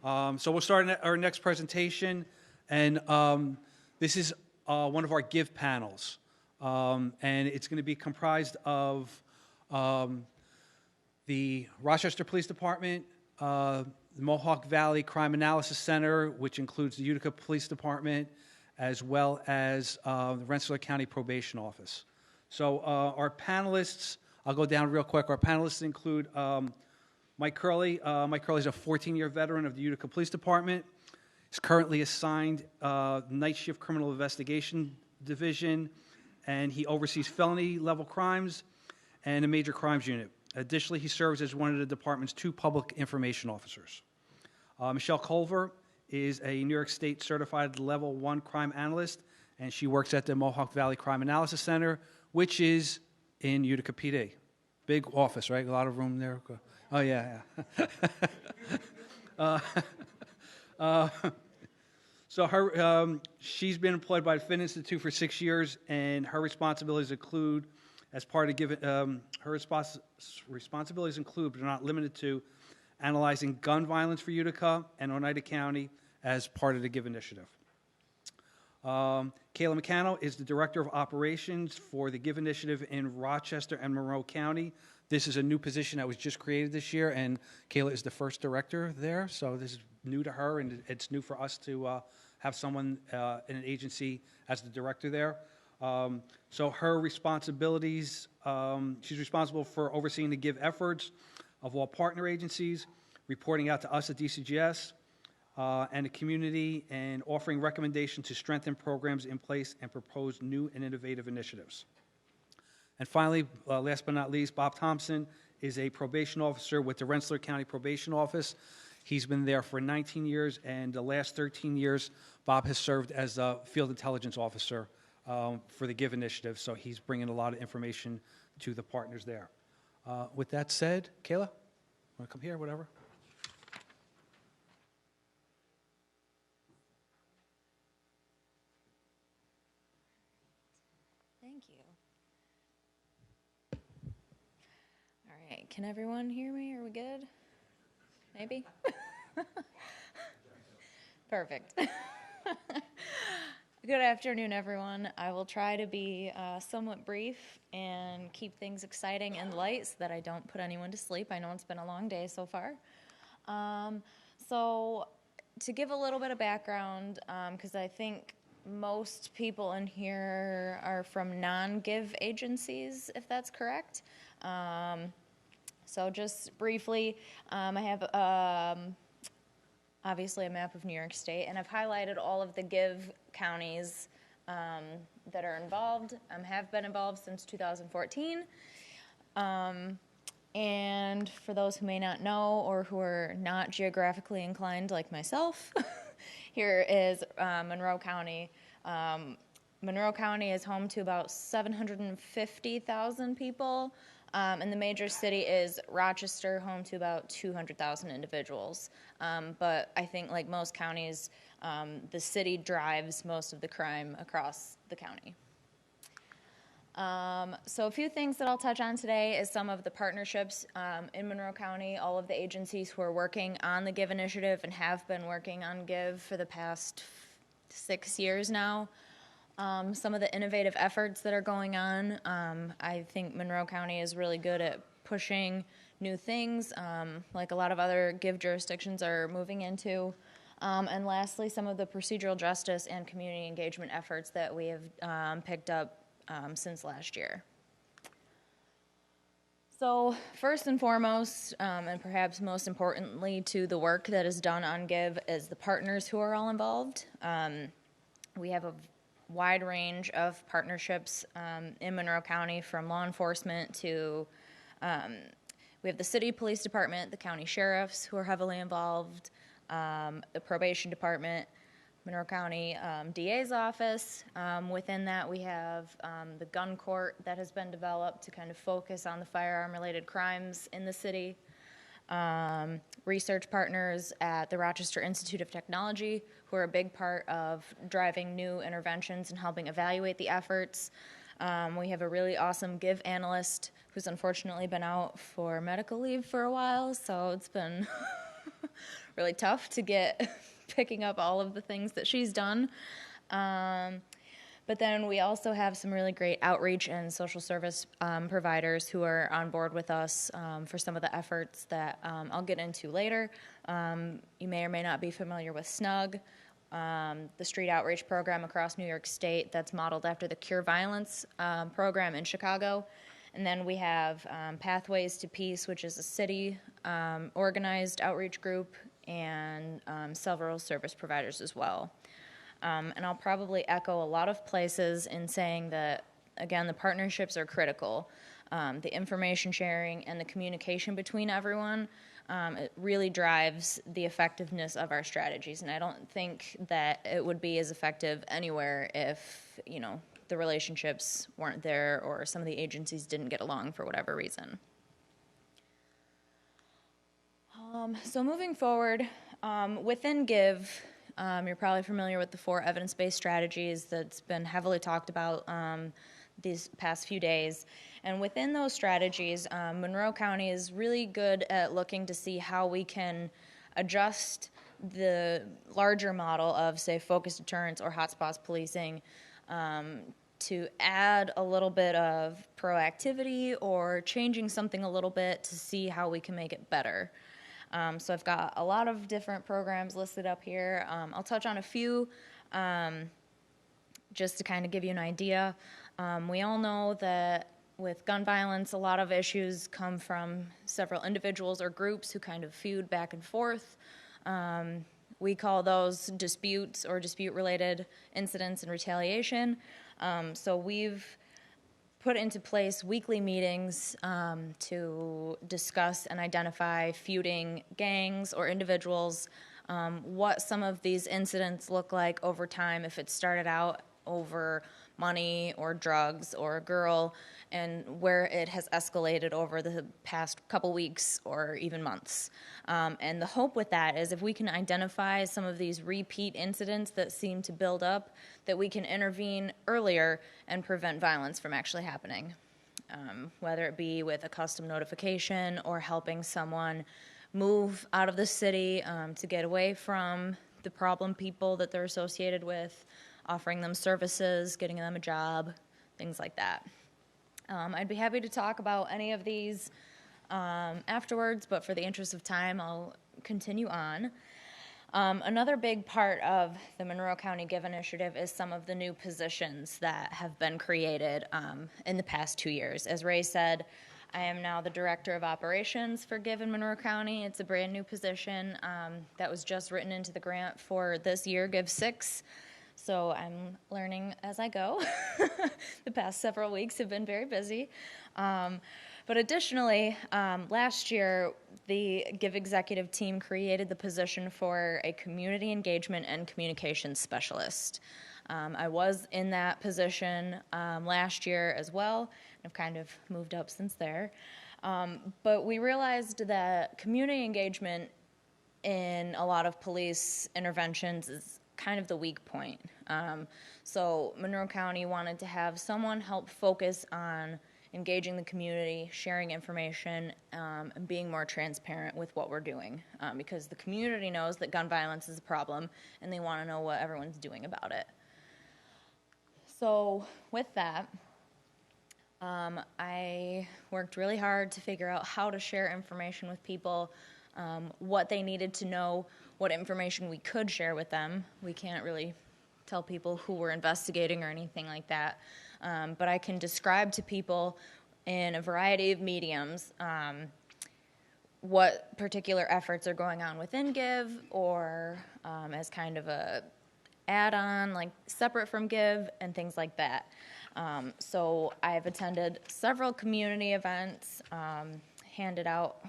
So we'll start our next presentation, and this is one of our GIVE panels, and it's going to be comprised of the Rochester Police Department, the Mohawk Valley Crime Analysis Center, which includes the Utica Police Department, as well as the Rensselaer County Probation Office. So our panelists, I'll go down real quick. Our panelists include Mike Curley. Mike Curley is a 14-year veteran of the Utica Police Department. He's currently assigned Night Shift Criminal Investigation Division, and he oversees felony-level crimes and a major crimes unit. Additionally, he serves as one of the department's 2 public information officers. Michelle Collver is a New York State certified level 1 crime analyst, and she works at the Mohawk Valley Crime Analysis Center, which is in Utica PD. Big office, right? A lot of room there. Oh, yeah. So she's been employed by the Finn Institute for 6 years, and her responsibilities include, as part of responsibilities include, but are not limited to, analyzing gun violence for Utica and Oneida County as part of the GIVE initiative. Kayla Macano is the Director of Operations for the GIVE initiative in Rochester and Monroe County. This is a new position that was just created this year, and Kayla is the first director there, so this is new to her, and it's new for us to have someone in an agency as the director there. So her responsibilities, she's responsible for overseeing the GIVE efforts of all partner agencies, reporting out to us at DCGS and the community, and offering recommendations to strengthen programs in place and propose new and innovative initiatives. And finally, last but not least, Bob Thompson is a probation officer with the Rensselaer County Probation Office. He's been there for 19 years, and the last 13 years, Bob has served as a field intelligence officer for the GIVE initiative, so he's bringing a lot of information to the partners there. With that said, Kayla, want to come here, whatever? Thank you. All right, can everyone hear me? Are we good? Maybe? Perfect. Good afternoon, everyone. I will try to be somewhat brief and keep things exciting and light so that I don't put anyone to sleep. I know it's been a long day so far. So to give a little bit of background, because I think most people in here are from non-GIVE agencies, if that's correct. So just briefly, I have obviously a map of New York State, and I've highlighted all of the GIVE counties that are involved, have been involved since 2014. And for those who may not know or who are not geographically inclined like myself, here is Monroe County. Monroe County is home to about 750,000 people. And the major city is Rochester, home to about 200,000 individuals. But I think, like most counties, the city drives most of the crime across the county. So a few things that I'll touch on today is some of the partnerships in Monroe County, all of the agencies who are working on the GIVE initiative and have been working on GIVE for the past 6 years now. Some of the innovative efforts that are going on. I think Monroe County is really good at pushing new things, like a lot of other GIVE jurisdictions are moving into. And lastly, some of the procedural justice and community engagement efforts that we have picked up since last year. So first and foremost, and perhaps most importantly to the work that is done on GIVE, is the partners who are all involved. We have a wide range of partnerships in Monroe County, from law enforcement to, we have the city police department, the county sheriffs who are heavily involved, the probation department, Monroe County DA's office. Within that, we have the gun court that has been developed to kind of focus on the firearm-related crimes in the city. Research partners at the Rochester Institute of Technology, who are a big part of driving new interventions and helping evaluate the efforts. We have a really awesome GIVE analyst who's unfortunately been out for medical leave for a while, so it's been really tough to get picking up all of the things that she's done. But then we also have some really great outreach and social service providers who are on board with us for some of the efforts that I'll get into later. You may or may not be familiar with SNUG, the street outreach program across New York State that's modeled after the Cure Violence program in Chicago. And then we have Pathways to Peace, which is a city organized outreach group, and several service providers as well. And I'll probably echo a lot of places in saying that, again, the partnerships are critical. The information sharing and the communication between everyone, it really drives the effectiveness of our strategies. And I don't think that it would be as effective anywhere if, the relationships weren't there or some of the agencies didn't get along for whatever reason. So moving forward, within GIVE, you're probably familiar with the 4 evidence-based strategies that's been heavily talked about these past few days. And within those strategies, Monroe County is really good at looking to see how we can adjust the larger model of, say, focused deterrence or hotspots policing to add a little bit of proactivity or changing something a little bit to see how we can make it better. So I've got a lot of different programs listed up here. I'll touch on a few just to kind of give you an idea. We all know that with gun violence, a lot of issues come from several individuals or groups who kind of feud back and forth. We call those disputes or dispute-related incidents and retaliation. So we've put into place weekly meetings to discuss and identify feuding gangs or individuals, what some of these incidents look like over time if it started out over money or drugs or a girl, and where it has escalated over the past couple weeks or even months. And the hope with that is if we can identify some of these repeat incidents that seem to build up, that we can intervene earlier and prevent violence from actually happening, whether it be with a custom notification or helping someone move out of the city to get away from the problem people that they're associated with, offering them services, getting them a job, things like that. I'd be happy to talk about any of these afterwards, but for the interest of time, I'll continue on. Another big part of the Monroe County GIVE initiative is some of the new positions that have been created in the past 2 years. As Ray said, I am now the Director of Operations for GIVE in Monroe County. It's a brand new position that was just written into the grant for this year, GIVE 6. So I'm learning as I go. The past several weeks have been very busy. But additionally, last year, the GIVE executive team created the position for a community engagement and communications specialist. I was in that position last year as well. I've kind of moved up since there. But we realized that community engagement in a lot of police interventions is kind of the weak point. So Monroe County wanted to have someone help focus on engaging the community, sharing information, and being more transparent with what we're doing, because the community knows that gun violence is a problem, and they want to know what everyone's doing about it. So with that, I worked really hard to figure out how to share information with people, what they needed to know, what information we could share with them. We can't really tell people who we're investigating or anything like that, but I can describe to people in a variety of mediums what particular efforts are going on within GIVE, or as kind of a add-on, like separate from GIVE, and things like that. So I've attended several community events, handed out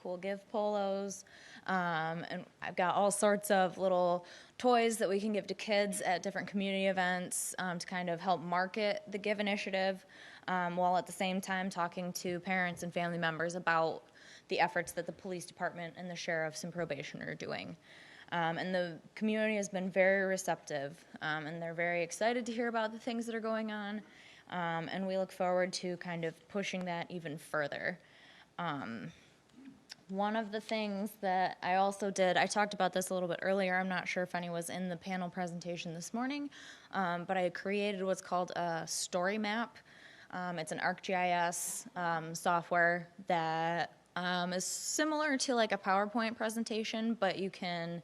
cool GIVE polos, and I've got all sorts of little toys that we can give to kids at different community events to kind of help market the GIVE initiative, while at the same time talking to parents and family members about the efforts that the police department and the sheriffs and probation are doing. And the community has been very receptive, and they're very excited to hear about the things that are going on, and we look forward to kind of pushing that even further. One of the things that I also did, I talked about this a little bit earlier, I'm not sure if any was in the panel presentation this morning, but I created what's called a story map. It's an ArcGIS software that is similar to like a PowerPoint presentation, but you can,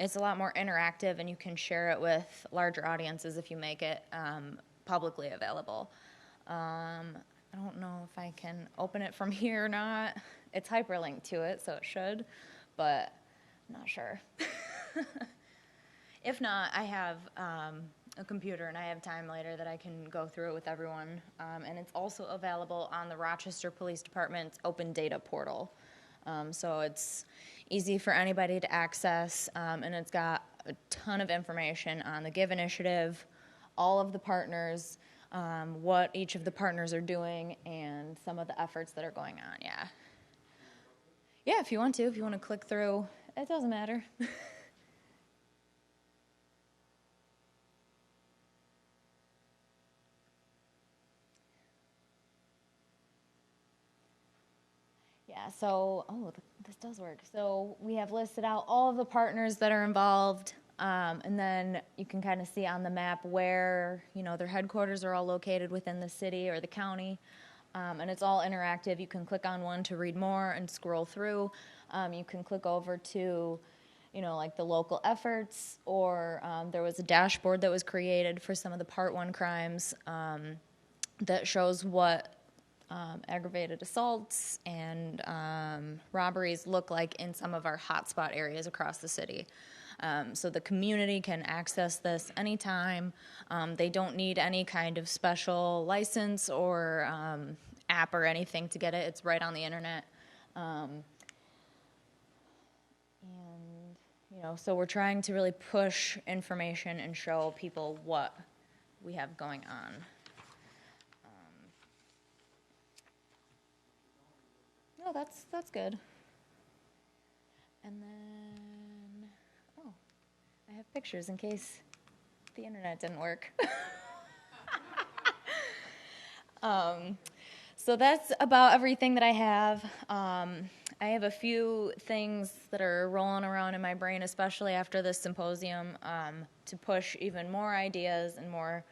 it's a lot more interactive and you can share it with larger audiences if you make it publicly available. I don't know if I can open it from here or not. It's hyperlinked to it, so it should, but I'm not sure. If not, I have a computer and I have time later that I can go through it with everyone. And it's also available on the Rochester Police Department's open data portal. So it's easy for anybody to access, and it's got a ton of information on the GIVE initiative, all of the partners, what each of the partners are doing, and some of the efforts that are going on, yeah. Yeah, if you want to click through, it doesn't matter. Yeah, so, this does work. So we have listed out all of the partners that are involved, and then you can kind of see on the map where, their headquarters are all located within the city or the county, and it's all interactive. You can click on one to read more and scroll through. You can click over to, like the local efforts, or there was a dashboard that was created for some of the Part 1 crimes that shows what aggravated assaults and robberies look like in some of our hotspot areas across the city. So the community can access this anytime. They don't need any kind of special license or app or anything to get it. It's right on the internet. So we're trying to really push information and show people what we have going on. Oh, that's good. And then, I have pictures in case the internet didn't work. So that's about everything that I have. I have a few things that are rolling around in my brain, especially after this symposium, to push even more ideas and more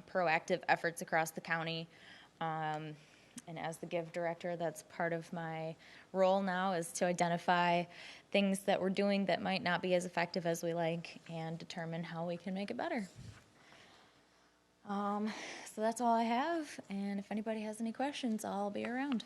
proactive efforts across the county. And as the GIVE director, that's part of my role now, is to identify things that we're doing that might not be as effective as we like and determine how we can make it better. So that's all I have, and if anybody has any questions, I'll be around.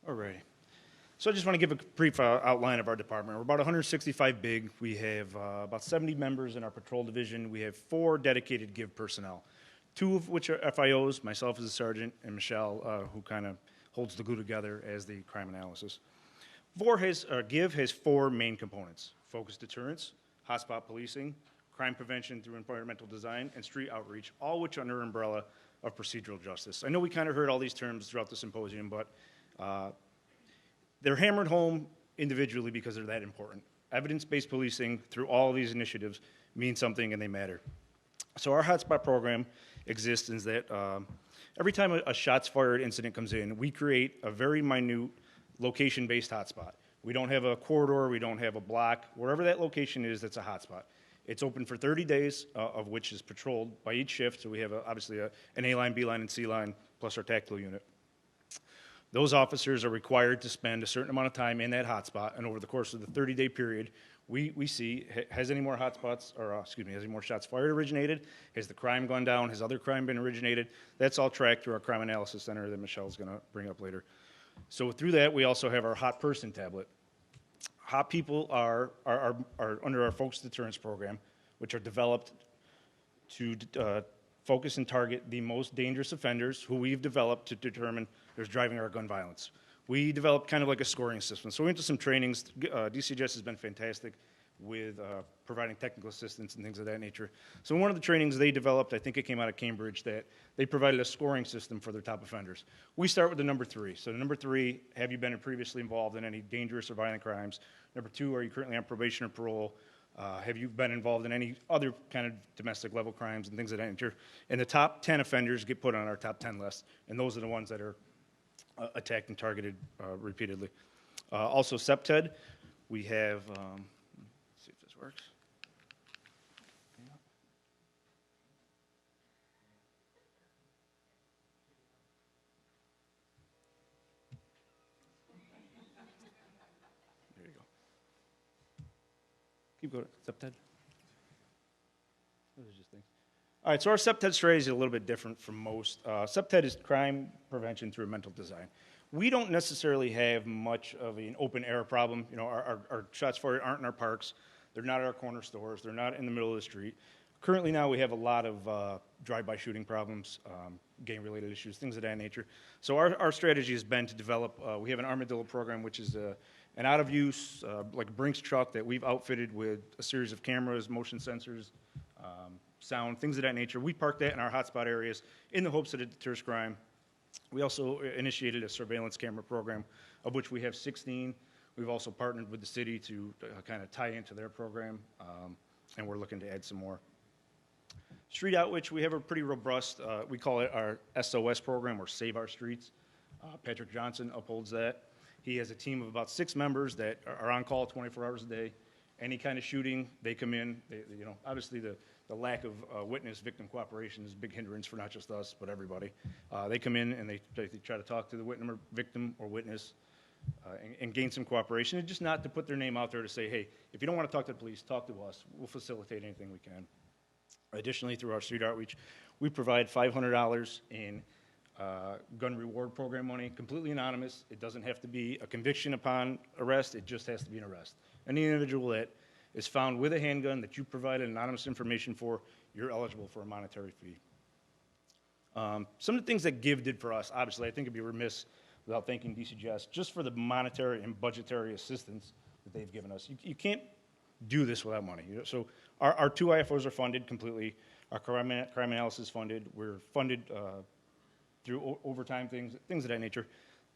All right. So I just want to give a brief outline of our department. We're about 165 big. We have about 70 members in our patrol division. We have 4 dedicated GIVE personnel, 2 of which are FIOs, myself as a sergeant, and Michelle, who kind of holds the glue together as the crime analysis. GIVE has 4 main components: focused deterrence, hotspot policing, crime prevention through environmental design, and street outreach, all which under umbrella of procedural justice. I know we kind of heard all these terms throughout the symposium, but they're hammered home individually because they're that important. Evidence-based policing through all of these initiatives means something and they matter. So our hotspot program exists in that every time a shots fired incident comes in, we create a very minute location-based hotspot. We don't have a corridor, we don't have a block. Wherever that location is, that's a hotspot. It's open for 30 days, of which is patrolled by each shift. So we have obviously an A line, B line, and C line, plus our tactical unit. Those officers are required to spend a certain amount of time in that hotspot, and over the course of the 30-day period, we see, has any more hotspots, or has any more shots fired originated? Has the crime gone down? Has other crime been originated? That's all tracked through our crime analysis center that Michelle's going to bring up later. So through that, we also have our hot person tablet. Hot people are under our focused deterrence program, which are developed to focus and target the most dangerous offenders who we've developed to determine there's driving our gun violence. we developed kind of like a scoring system. So we went to some trainings. DCGS has been fantastic with providing technical assistance and things of that nature. So in one of the trainings they developed, I think it came out of Cambridge, that they provided a scoring system for their top offenders. We start with the number 3. So the number 3, have you been previously involved in any dangerous or violent crimes? Number 2, are you currently on probation or parole? Have you been involved in any other kind of domestic level crimes and things of that nature? And the top 10 offenders get put on our top 10 list, and those are the ones that are attacked and targeted repeatedly. Also, SEPTED, we have, let's see if this works. There you go. Keep going, SEPTED. Those are just things. All right, so our SEPTED strategy is a little bit different from most. SEPTED is crime prevention through mental design. We don't necessarily have much of an open air problem. You know, our shots fired aren't in our parks. They're not at our corner stores. They're not in the middle of the street. Currently now we have a lot of drive-by shooting problems, gang-related issues, things of that nature. So our strategy has been to develop, we have an Armadillo program, which is an out-of-use, like a Brinks truck that we've outfitted with a series of cameras, motion sensors, sound, things of that nature. We park that in our hotspot areas in the hopes that it deters crime. We also initiated a surveillance camera program, of which we have 16. We've also partnered with the city to kind of tie into their program, and we're looking to add some more. Street outreach, we have a pretty robust, we call it our SOS program, or Save Our Streets. Patrick Johnson upholds that. He has a team of about 6 members that are on call 24 hours a day. Any kind of shooting, they come in. You know, obviously the lack of witness-victim cooperation is a big hindrance for not just us, but everybody. They come in and they try to talk to the victim or witness and gain some cooperation, and just not to put their name out there to say, hey, if you don't want to talk to the police, talk to us. We'll facilitate anything we can. Additionally, through our street outreach, we provide $500 in gun reward program money, completely anonymous. It doesn't have to be a conviction upon arrest. It just has to be an arrest. Any individual that is found with a handgun that you provided anonymous information for, you're eligible for a monetary fee. Some of the things that GIVE did for us, obviously, I think it'd be remiss without thanking DCGS just for the monetary and budgetary assistance that they've given us. You can't do this without money. You know? So our 2 IFOs are funded completely. Our crime analysis is funded. We're funded through overtime things of that nature.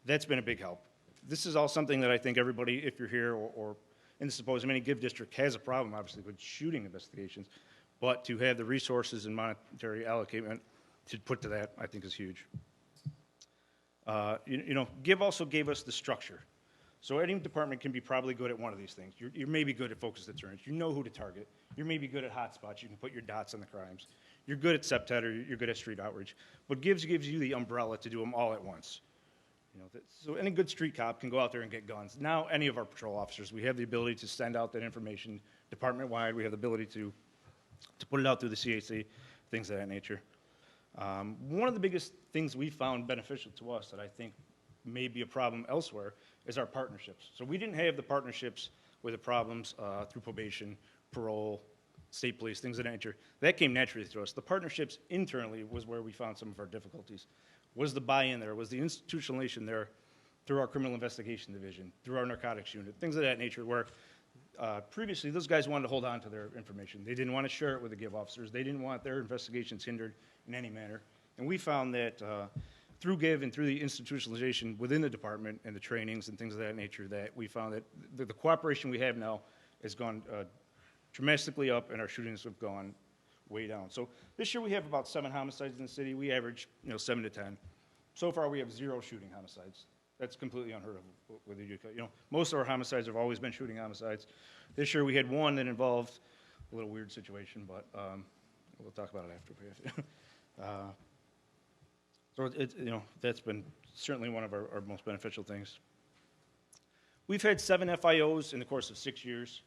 That's been a big help. This is all something that I think everybody, if you're here or in the symposium, any GIVE district has a problem, obviously, with shooting investigations. But to have the resources and monetary allocament to put to that, I think is huge. You know, GIVE also gave us the structure. So any department can be probably good at one of these things. You're maybe good at focus deterrence. You know who to target. You're maybe good at hotspots. You can put your dots on the crimes. You're good at SEPTED, or you're good at street outreach. But GIVE gives you the umbrella to do them all at once. You know, so any good street cop can go out there and get guns. Now, any of our patrol officers, we have the ability to send out that information department-wide. We have the ability to put it out through the CAC, things of that nature. One of the biggest things we found beneficial to us that I think may be a problem elsewhere is our partnerships. So we didn't have the partnerships with the problems through probation, parole, state police, things of that nature. That came naturally to us. The partnerships internally was where we found some of our difficulties. Was the buy-in there? Was the institutionalization there through our criminal investigation division, through our narcotics unit, things of that nature where previously those guys wanted to hold on to their information. They didn't want to share it with the GIVE officers. They didn't want their investigations hindered in any manner. And we found that through GIVE and through the institutionalization within the department and the trainings and things of that nature, that we found that the cooperation we have now has gone dramatically up, and our shootings have gone way down. So this year we have about 7 homicides in the city. We average 7 to 10. So far we have 0 shooting homicides. That's completely unheard of with Utica. Most of our homicides have always been shooting homicides. This year we had one that involved a little weird situation, but we'll talk about it after. So that's been certainly one of our most beneficial things. We've had 7 FIOs in the course of 6 years.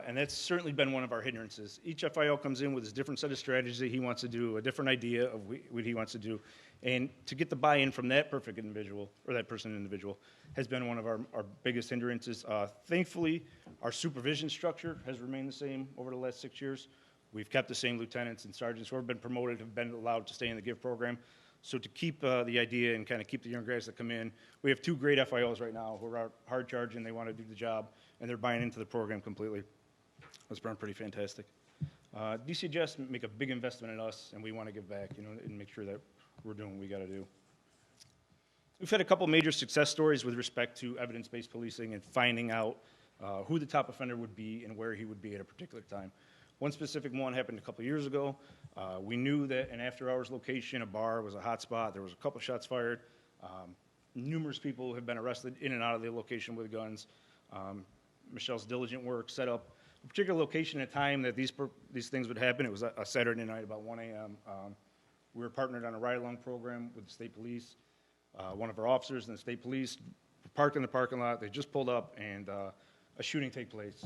And that's certainly been one of our hindrances. Each FIO comes in with his different set of strategies that he wants to do, a different idea of what he wants to do. And to get the buy-in from that perfect individual, or that person individual, has been one of our biggest hindrances. Thankfully, our supervision structure has remained the same over the last 6 years. We've kept the same lieutenants and sergeants who have been promoted, have been allowed to stay in the GIVE program. So to keep the idea and kind of keep the young guys that come in, we have 2 great FIOs right now who are hard charging, they want to do the job, and they're buying into the program completely. That's been pretty fantastic. DCGS make a big investment in us, and we want to give back, and make sure that we're doing what we got to do. We've had a couple major success stories with respect to evidence-based policing and finding out who the top offender would be and where he would be at a particular time. One specific one happened a couple years ago. We knew that an after-hours location, a bar, was a hot spot. There was a couple shots fired. Numerous people have been arrested in and out of the location with guns. Michelle's diligent work set up a particular location at a time that these things would happen. It was a Saturday night about 1 a.m. We were partnered on a ride-along program with the state police. One of our officers in the state police were parked in the parking lot. They just pulled up, and a shooting took place.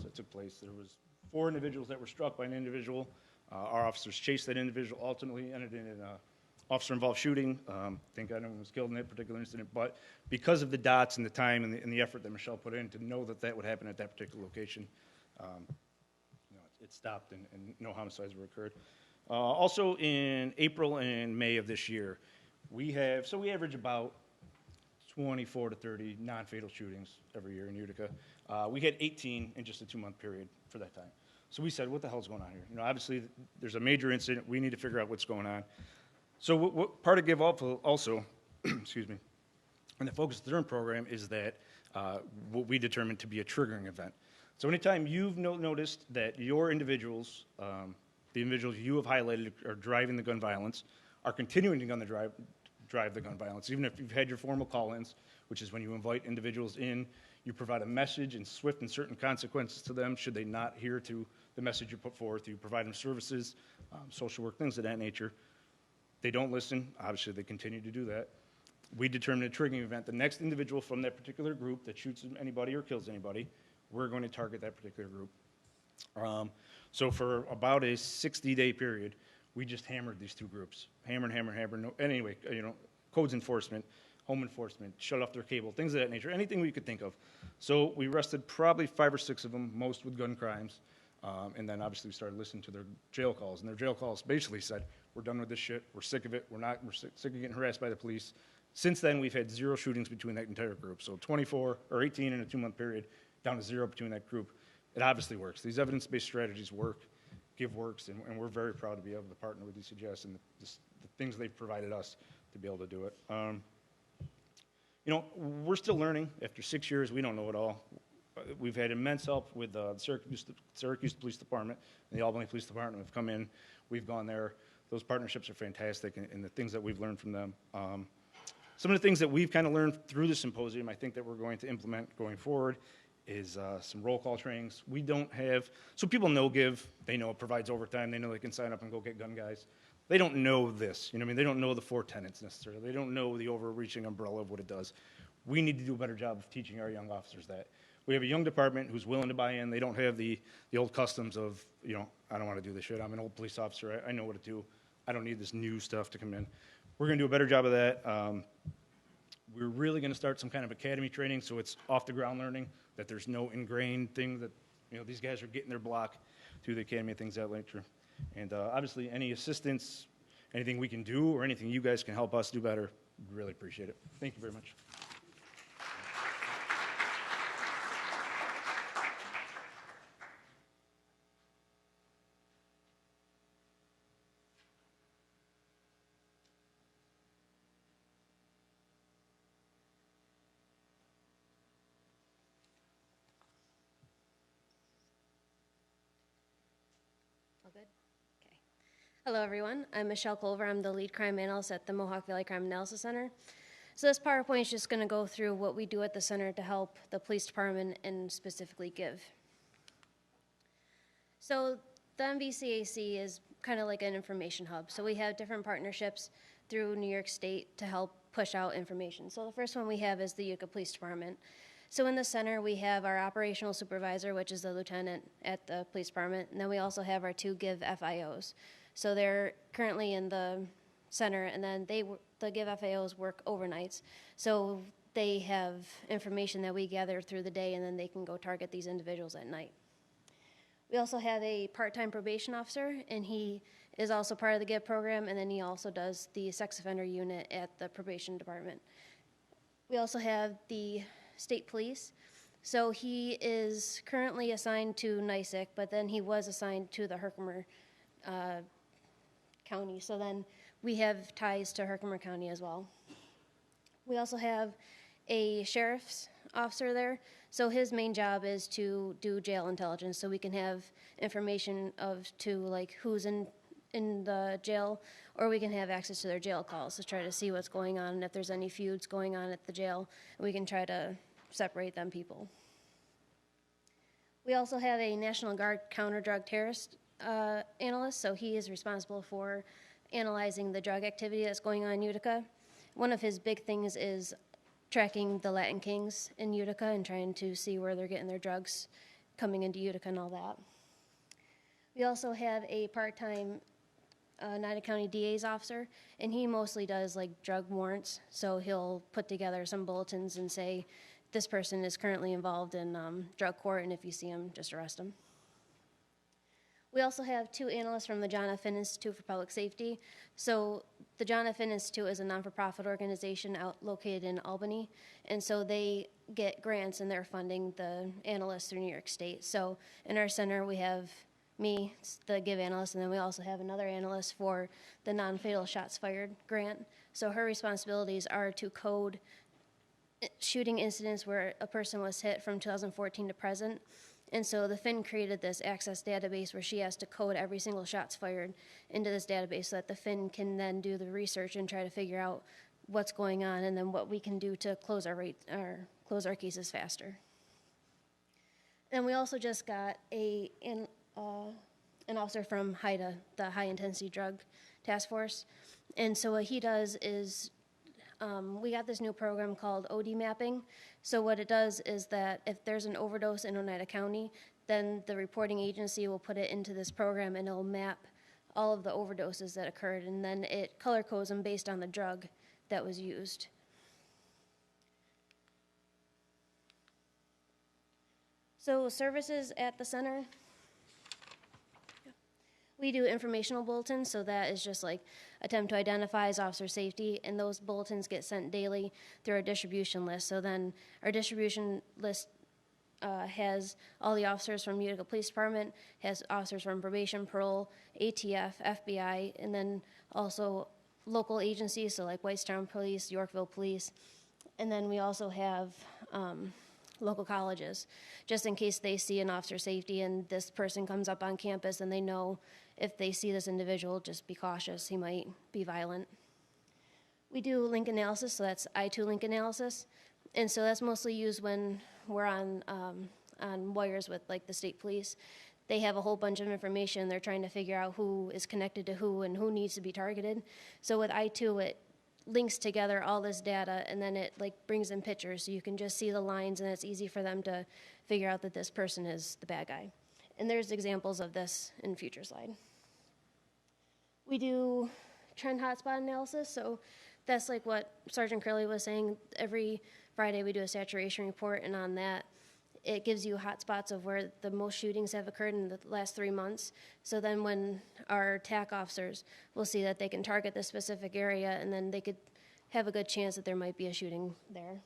There was 4 individuals that were struck by an individual. Our officers chased that individual, ultimately ended in an officer-involved shooting. Thank God no one was killed in that particular incident. But because of the dots and the time and the effort that Michelle put in to know that that would happen at that particular location, it stopped and no homicides were occurred. Also in April and May of this year, we average about 24 to 30 non-fatal shootings every year in Utica. We had 18 in just a 2-month period for that time. So we said, what the hell's going on here? Obviously, there's a major incident. We need to figure out what's going on. So what part of Give Up also, excuse me, and the Focus Learn program is that what we determined to be a triggering event. So anytime you've noticed that your individuals, the individuals you have highlighted are driving the gun violence, are continuing to drive the gun violence, even if you've had your formal call-ins, which is when you invite individuals in, you provide a message and swift and certain consequences to them should they not adhere to the message you put forth. You provide them services, social work, things of that nature. They don't listen. Obviously, they continue to do that. We determine a triggering event. The next individual from that particular group that shoots anybody or kills anybody, we're going to target that particular group. So for about a 60-day period, we just hammered these 2 groups. Hammer. No, anyway, codes enforcement, home enforcement, shut off their cable, things of that nature, anything we could think of. So we arrested probably 5 or 6 of them, most with gun crimes. And then obviously we started listening to their jail calls. And their jail calls basically said, we're done with this shit. We're sick of it. We're sick of getting harassed by the police. Since then, we've had 0 shootings between that entire group. So 24 or 18 in a 2-month period, down to 0 between that group. It obviously works. These evidence-based strategies work. Give works, and we're very proud to be able to partner with DCGS and the things they've provided us to be able to do it. We're still learning. After 6 years, we don't know it all. We've had immense help with the Syracuse Police Department and the Albany Police Department have come in. We've gone there. Those partnerships are fantastic, and the things that we've learned from them. Some of the things that we've kind of learned through the symposium, I think that we're going to implement going forward, is some roll call trainings. We don't have, so people know Give, they know it provides overtime, they know they can sign up and go get gun guys. They don't know this, they don't know the 4 tenets necessarily. They don't know the overreaching umbrella of what it does. We need to do a better job of teaching our young officers that. We have a young department who's willing to buy in. They don't have the old customs of, I don't want to do this shit. I'm an old police officer. I know what to do. I don't need this new stuff to come in. We're going to do a better job of that. We're really going to start some kind of academy training, so it's off-the-ground learning, that there's no ingrained thing that, these guys are getting their block through the academy and things of that nature. And obviously, any assistance, anything we can do, or anything you guys can help us do better, really appreciate it. Thank you very much. All good? Okay. Hello, everyone. I'm Michelle Culver. I'm the lead crime analyst at the Mohawk Valley Crime Analysis Center. So this PowerPoint is just going to go through what we do at the center to help the police department and specifically Give. So the MVCAC is kind of like an information hub. So we have different partnerships through New York State to help push out information. So the first one we have is the Utica Police Department. So in the center, we have our operational supervisor, which is the lieutenant at the police department, and then we also have our 2 Give FIOs. So they're currently in the center, and then the Give FIOs work overnights. So they have information that we gather through the day, and then they can go target these individuals at night. We also have a part-time probation officer, and he is also part of the GIVE program, and then he also does the sex offender unit at the probation department. We also have the state police. So he is currently assigned to NYSEC, but then he was assigned to the Herkimer County. So then we have ties to Herkimer County as well. We also have a sheriff's officer there. So his main job is to do jail intelligence, so we can have information to like who's in the jail, or we can have access to their jail calls to try to see what's going on, and if there's any feuds going on at the jail, we can try to separate them people. We also have a National Guard counter-drug terrorist analyst, so he is responsible for analyzing the drug activity that's going on in Utica. One of his big things is tracking the Latin Kings in Utica and trying to see where they're getting their drugs coming into Utica and all that. We also have a part-time Oneida County DA's officer, and he mostly does like drug warrants. So he'll put together some bulletins and say, this person is currently involved in drug court, and if you see him, just arrest him. We also have 2 analysts from the John F. Finn Institute for Public Safety. So the John F. Finn Institute is a non-for-profit organization located in Albany, and so they get grants and they're funding the analysts through New York State. So in our center we have me, the GIVE analyst, and then we also have another analyst for the non-fatal shots fired grant. So her responsibilities are to code shooting incidents where a person was hit from 2014 to present. And so the Finn created this access database where she has to code every single shots fired into this database so that the Finn can then do the research and try to figure out what's going on and then what we can do to close our cases faster. And we also just got an officer from HIDTA, the High Intensity Drug Task Force. And so what he does is we got this new program called OD mapping. So what it does is that if there's an overdose in Oneida County, then the reporting agency will put it into this program and it'll map all of the overdoses that occurred, and then it color codes them based on the drug that was used. So services at the center. We do informational bulletins, so that is just like attempt to identify as officer safety, and those bulletins get sent daily through our distribution list. So then our distribution list has all the officers from Utica Police Department, has officers from probation, parole, ATF, FBI, and then also local agencies, so like Whitestown Police, Yorkville Police, and then we also have local colleges, just in case they see an officer safety and this person comes up on campus and they know if they see this individual, just be cautious, he might be violent. We do link analysis, so that's I2 link analysis, and so that's mostly used when we're on wires with like the state police. They have a whole bunch of information, they're trying to figure out who is connected to who and who needs to be targeted. So with I2, it links together all this data, and then it like brings in pictures so you can just see the lines, and it's easy for them to figure out that this person is the bad guy. And there's examples of this in future slide. We do trend hotspot analysis, so that's like what Sergeant Curley was saying. Every Friday we do a saturation report, and on that it gives you hotspots of where the most shootings have occurred in the last 3 months. So then when our TAC officers will see that they can target this specific area, and then they could have a good chance that there might be a shooting there.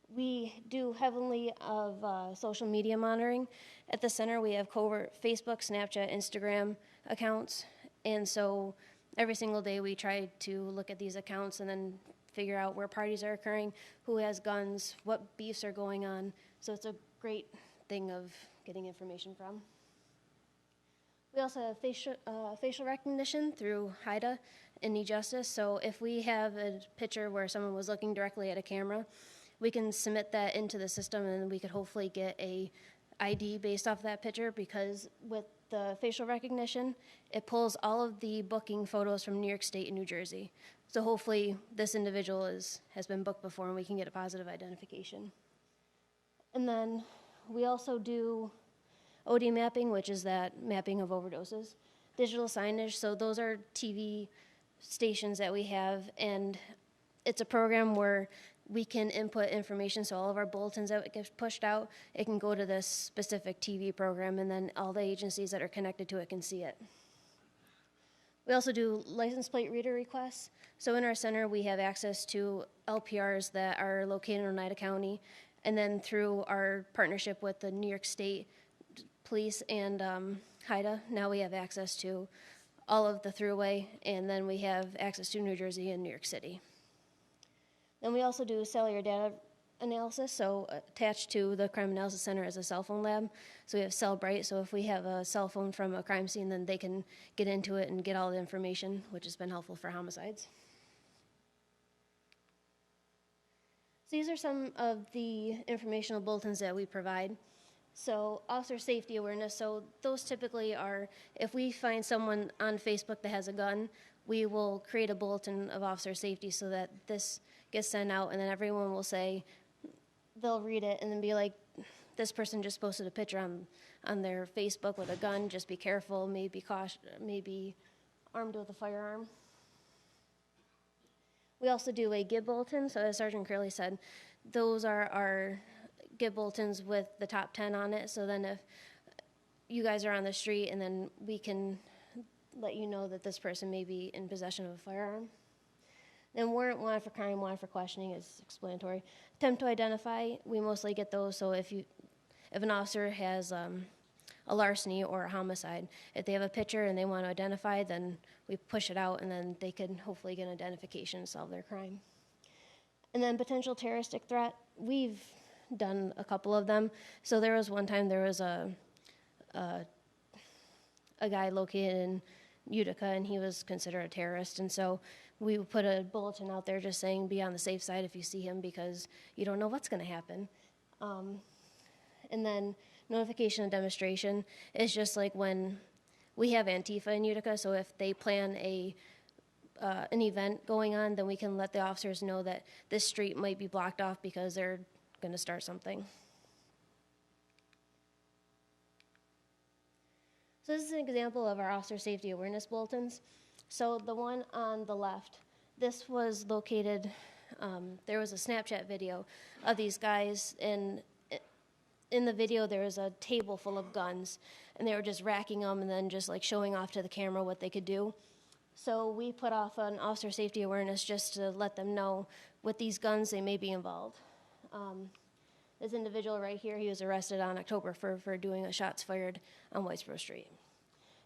We do heavily of social media monitoring. At the center we have covert Facebook, Snapchat, Instagram accounts, and so every single day we try to look at these accounts and then figure out where parties are occurring, who has guns, what beefs are going on. So it's a great thing of getting information from. We also have facial recognition through HIDTA and eJustice. So if we have a picture where someone was looking directly at a camera, we can submit that into the system, and then we could hopefully get a ID based off that picture, because with the facial recognition, it pulls all of the booking photos from New York State and New Jersey. So hopefully this individual has been booked before, and we can get a positive identification. And then we also do OD mapping, which is that mapping of overdoses. Digital signage, so those are TV stations that we have, and it's a program where we can input information, so all of our bulletins that get pushed out, it can go to this specific TV program, and then all the agencies that are connected to it can see it. We also do license plate reader requests. So in our center, we have access to LPRs that are located in Oneida County, and then through our partnership with the New York State Police and HIDA, now we have access to all of the thruway, and then we have access to New Jersey and New York City. Then we also do cellular data analysis, so attached to the Crime Analysis Center is a cell phone lab. So we have Cellbrite, so if we have a cell phone from a crime scene, then they can get into it and get all the information, which has been helpful for homicides. So these are some of the informational bulletins that we provide. So officer safety awareness, so those typically are, if we find someone on Facebook that has a gun, we will create a bulletin of officer safety so that this gets sent out, and then everyone will say, they'll read it and then be like, this person just posted a picture on their Facebook with a gun, just be careful, maybe armed with a firearm. We also do a GIB bulletin, so as Sergeant Curley said, those are our GIB bulletins with the top 10 on it, so then if you guys are on the street, and then we can let you know that this person may be in possession of a firearm. Then warrant, wanted for crime, wanted for questioning is explanatory. Attempt to identify, we mostly get those, so if an officer has a larceny or a homicide, if they have a picture and they want to identify, then we push it out, and then they can hopefully get an identification and solve their crime. And then potential terroristic threat, we've done a couple of them. So there was one time there was a guy located in Utica, and he was considered a terrorist, and so we put a bulletin out there just saying be on the safe side if you see him, because you don't know what's going to happen. And then notification and demonstration is just like when we have Antifa in Utica, so if they plan an event going on, then we can let the officers know that this street might be blocked off because they're going to start something. So this is an example of our officer safety awareness bulletins. So the one on the left, this was located, there was a Snapchat video of these guys, and in the video there was a table full of guns, and they were just racking them and then just like showing off to the camera what they could do. So we put off an officer safety awareness just to let them know with these guns they may be involved. This individual right here, he was arrested on October for doing a shots fired on Whitesboro Street.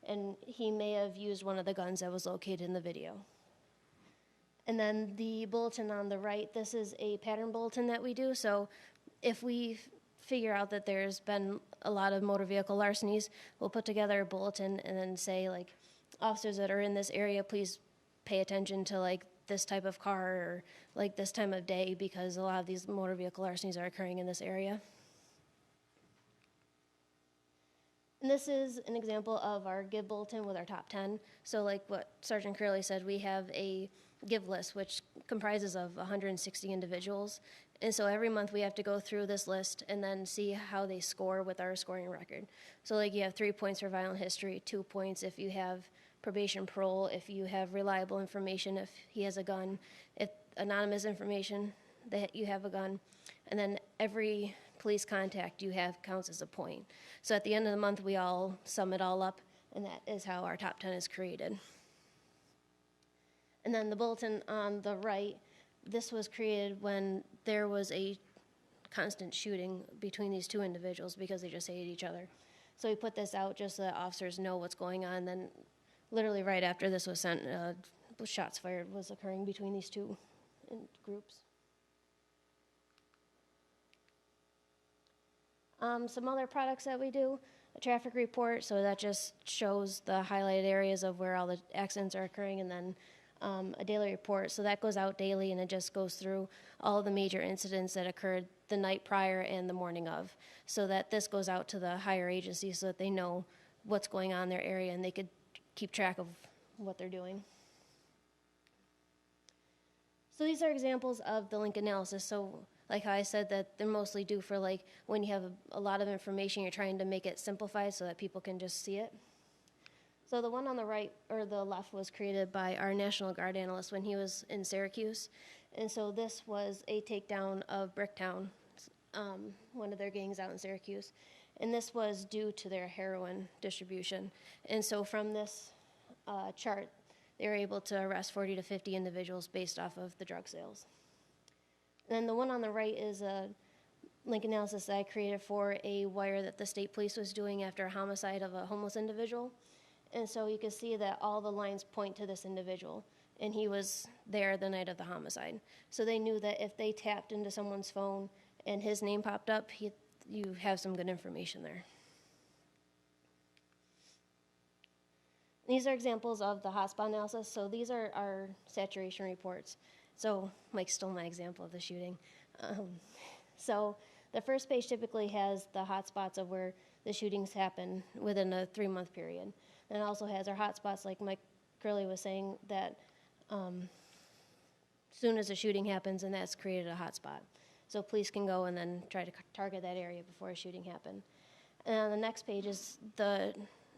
And he may have used one of the guns that was located in the video. And then the bulletin on the right, this is a pattern bulletin that we do. So if we figure out that there's been a lot of motor vehicle larcenies, we'll put together a bulletin and then say, like, officers that are in this area, please pay attention to, like, this type of car or, like, this time of day, because a lot of these motor vehicle larcenies are occurring in this area. And this is an example of our GIB bulletin with our top 10. So like what Sergeant Curley said, we have a GIB list, which comprises of 160 individuals. And so every month we have to go through this list and then see how they score with our scoring record. So like you have 3 points for violent history, 2 points if you have probation parole, if you have reliable information, if he has a gun, if anonymous information that you have a gun, and then every police contact you have counts as a point. So at the end of the month, we all sum it all up, and that is how our top 10 is created. And then the bulletin on the right, this was created when there was a constant shooting between these two individuals because they just hated each other. So we put this out just so that officers know what's going on. Then literally right after this was sent, shots fired was occurring between these two groups. Some other products that we do, a traffic report, so that just shows the highlighted areas of where all the accidents are occurring, and then a daily report. So that goes out daily, and it just goes through all of the major incidents that occurred the night prior and the morning of, so that this goes out to the higher agencies so that they know what's going on in their area and they could keep track of what they're doing. So these are examples of the link analysis. So like how I said that they're mostly due for like when you have a lot of information, you're trying to make it simplified so that people can just see it. So the one on the right or the left was created by our National Guard analyst when he was in Syracuse. And so this was a takedown of Bricktown, one of their gangs out in Syracuse. And this was due to their heroin distribution. And so from this chart, they were able to arrest 40 to 50 individuals based off of the drug sales. And then the one on the right is a link analysis that I created for a wire that the state police was doing after a homicide of a homeless individual. And so you can see that all the lines point to this individual, and he was there the night of the homicide. So they knew that if they tapped into someone's phone and his name popped up, you have some good information there. These are examples of the hotspot analysis. So these are our saturation reports. So Mike stole my example of the shooting. So the first page typically has the hotspots of where the shootings happen within a 3-month period. And it also has our hotspots, like Mike Curley was saying, that soon as a shooting happens, and that's created a hotspot. So police can go and then try to target that area before a shooting happened. And on the next page is the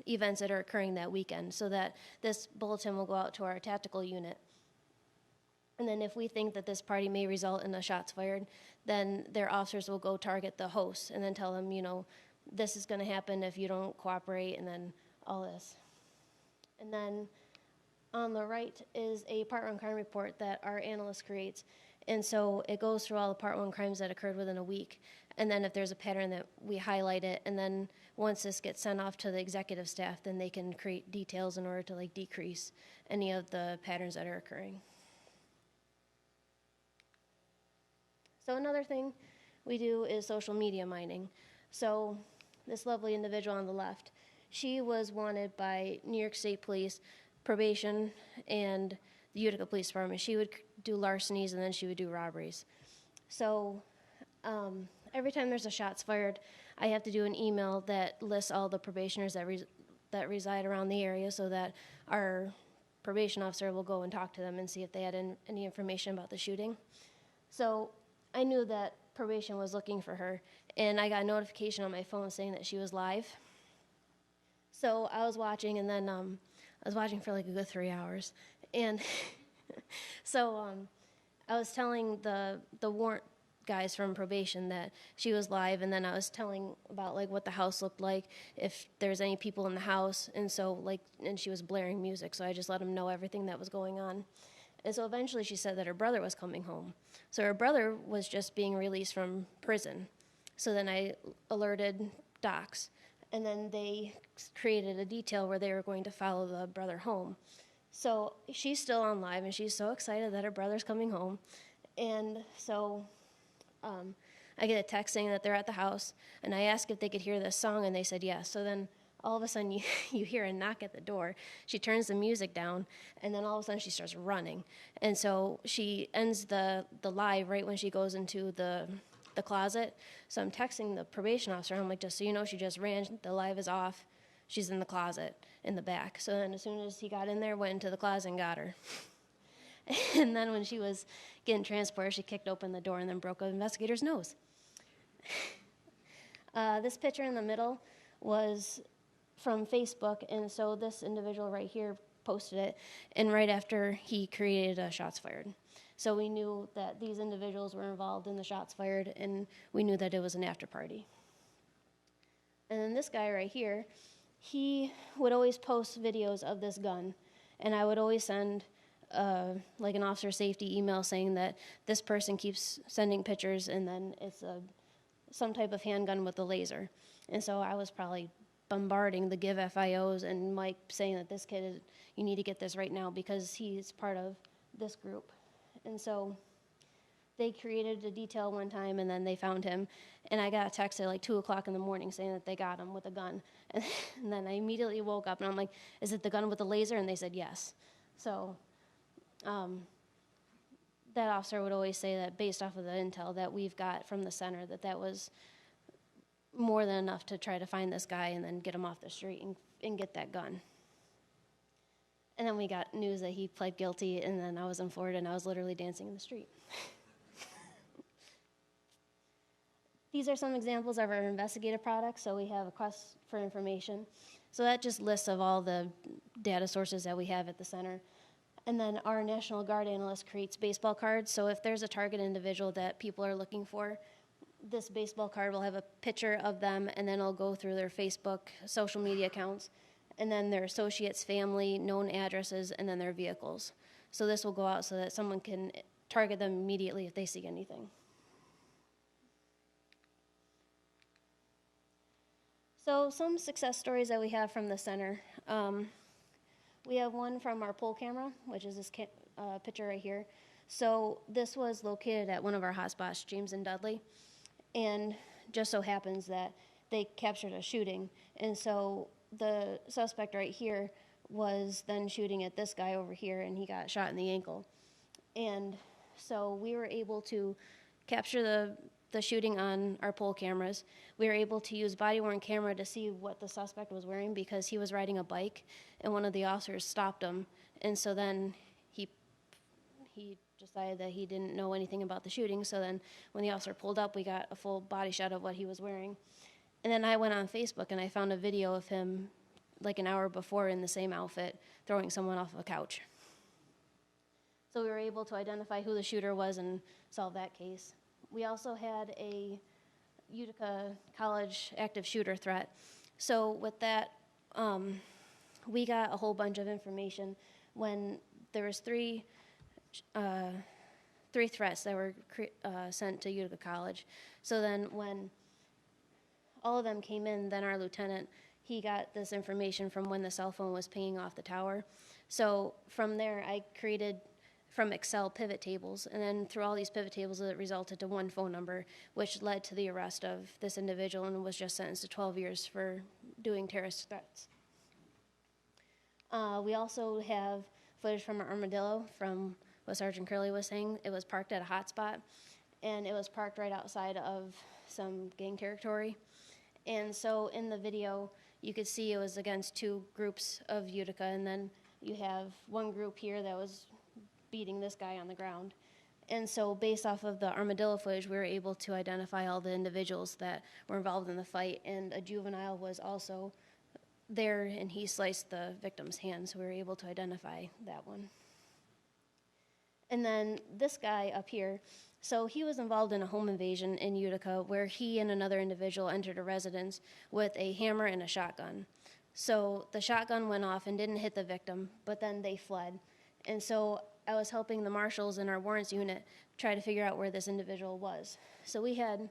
events that are occurring that weekend, so that this bulletin will go out to our tactical unit. And then if we think that this party may result in a shots fired, then their officers will go target the host and then tell them, you know, this is going to happen if you don't cooperate, and then all this. And then on the right is a Part 1 crime report that our analyst creates. And so it goes through all the Part 1 crimes that occurred within a week. And then if there's a pattern, that we highlight it. And then once this gets sent off to the executive staff, then they can create details in order to like decrease any of the patterns that are occurring. So another thing we do is social media mining. So this lovely individual on the left, she was wanted by New York State Police, Probation, and the Utica Police Department. She would do larcenies, and then she would do robberies. So every time there's a shots fired, I have to do an email that lists all the probationers that reside around the area, so that our probation officer will go and talk to them and see if they had any information about the shooting. So I knew that probation was looking for her, and I got a notification on my phone saying that she was live. So I was watching, and then I was watching for like a good 3 hours. And so I was telling the warrant guys from probation that she was live, and then I was telling about like what the house looked like, if there's any people in the house, and she was blaring music, so I just let them know everything that was going on. And so eventually she said that her brother was coming home. So her brother was just being released from prison. So then I alerted docs, and then they created a detail where they were going to follow the brother home. So she's still on live, and she's so excited that her brother's coming home. And so I get a text saying that they're at the house, and I asked if they could hear this song, and they said yes. So then all of a sudden you hear a knock at the door. She turns the music down, and then all of a sudden she starts running. And so she ends the live right when she goes into the closet. So I'm texting the probation officer. I'm like, just so you know, she just ran. The live is off. She's in the closet in the back. So then as soon as he got in there, went into the closet and got her. And then when she was getting transported, she kicked open the door and then broke an investigator's nose. This picture in the middle was from Facebook, and so this individual right here posted it, and right after he created a shots fired. So we knew that these individuals were involved in the shots fired, and we knew that it was an after party. And then this guy right here, he would always post videos of this gun, and I would always send like an officer safety email saying that this person keeps sending pictures, and then it's some type of handgun with a laser. And so I was probably bombarding the Give FIOs and Mike saying that this kid, you need to get this right now because he's part of this group. And so they created a detail one time, and then they found him, and I got a text at like 2 o'clock in the morning saying that they got him with a gun. And then I immediately woke up, and I'm like, is it the gun with the laser? And they said yes. So that officer would always say that based off of the intel that we've got from the center, that was more than enough to try to find this guy and then get him off the street and get that gun. And then we got news that he pled guilty, and then I was in Florida, and I was literally dancing in the street. These are some examples of our investigative products. So we have a quest for information. So that just lists of all the data sources that we have at the center. And then our National Guard analyst creates baseball cards. So if there's a target individual that people are looking for, this baseball card will have a picture of them, and then it'll go through their Facebook, social media accounts, and then their associates, family, known addresses, and then their vehicles. So this will go out so that someone can target them immediately if they see anything. So some success stories that we have from the center. We have one from our poll camera, which is this picture right here. So this was located at one of our hotspots, James and Dudley, and just so happens that they captured a shooting. And so the suspect right here was then shooting at this guy over here, and he got shot in the ankle. And so we were able to capture the shooting on our poll cameras. We were able to use body-worn camera to see what the suspect was wearing because he was riding a bike, and one of the officers stopped him. And so then he decided that he didn't know anything about the shooting. So then when the officer pulled up, we got a full body shot of what he was wearing. And then I went on Facebook, and I found a video of him like an hour before in the same outfit throwing someone off of a couch. So we were able to identify who the shooter was and solve that case. We also had a Utica College active shooter threat. So with that, we got a whole bunch of information when there was three threats that were sent to Utica College. So then when all of them came in, then our lieutenant, he got this information from when the cell phone was pinging off the tower. So from there, I created from Excel pivot tables, and then through all these pivot tables, it resulted to one phone number, which led to the arrest of this individual and was just sentenced to 12 years for doing terrorist threats. We also have footage from an armadillo from what Sergeant Curley was saying. It was parked at a hotspot, and it was parked right outside of some gang territory. And so in the video, you could see it was against two groups of Utica, and then you have one group here that was beating this guy on the ground. And so based off of the armadillo footage, we were able to identify all the individuals that were involved in the fight, and a juvenile was also there, and he sliced the victim's hand, so we were able to identify that one. And then this guy up here, so he was involved in a home invasion in Utica where he and another individual entered a residence with a hammer and a shotgun. So the shotgun went off and didn't hit the victim, but then they fled. And so I was helping the marshals in our warrants unit try to figure out where this individual was. So we had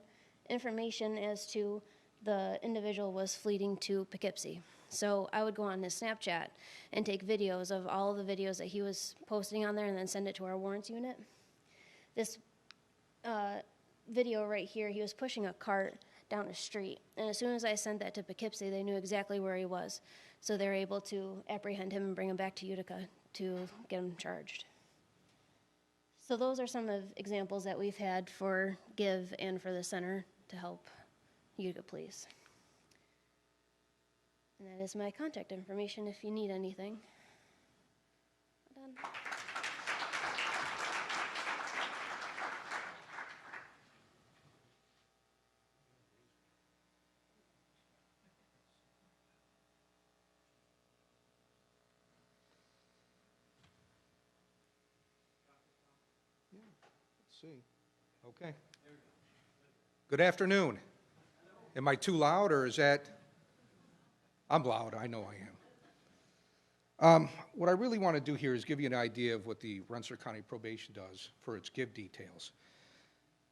information as to the individual was fleeing to Poughkeepsie. So I would go on his Snapchat and take videos of all of the videos that he was posting on there and then send it to our warrants unit. This video right here, he was pushing a cart down a street. And as soon as I sent that to Poughkeepsie, they knew exactly where he was. So they were able to apprehend him and bring him back to Utica to get him charged. So those are some of examples that we've had for GIVE and for the center to help Utica Police. And that is my contact information if you need anything. Done. See. Okay. Good afternoon. Am I too loud, or is that? I'm loud, I know I am. What I really want to do here is give you an idea of what the Rensselaer County Probation does for its GIVE details.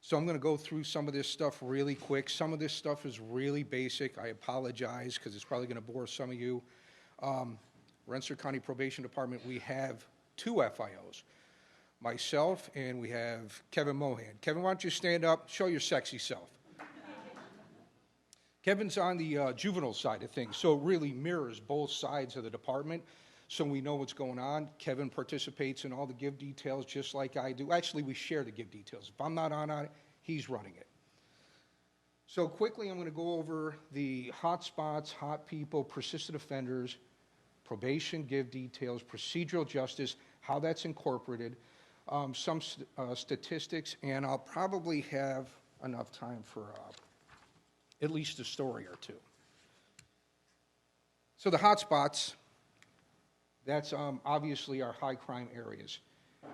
So I'm going to go through some of this stuff really quick. Some of this stuff is really basic. I apologize because it's probably going to bore some of you. Rensselaer County Probation Department, we have 2 FIOs. Myself, and we have Kevin Mohan. Kevin, why don't you stand up, show your sexy self. Kevin's on the juvenile side of things, so it really mirrors both sides of the department, so we know what's going on. Kevin participates in all the GIVE details just like I do. Actually, we share the GIVE details. If I'm not on it, he's running it. So quickly, I'm going to go over the hot spots, hot people, persistent offenders, probation, GIVE details, procedural justice, how that's incorporated, some statistics, and I'll probably have enough time for at least a story or two. So the hot spots, That's obviously our high crime areas.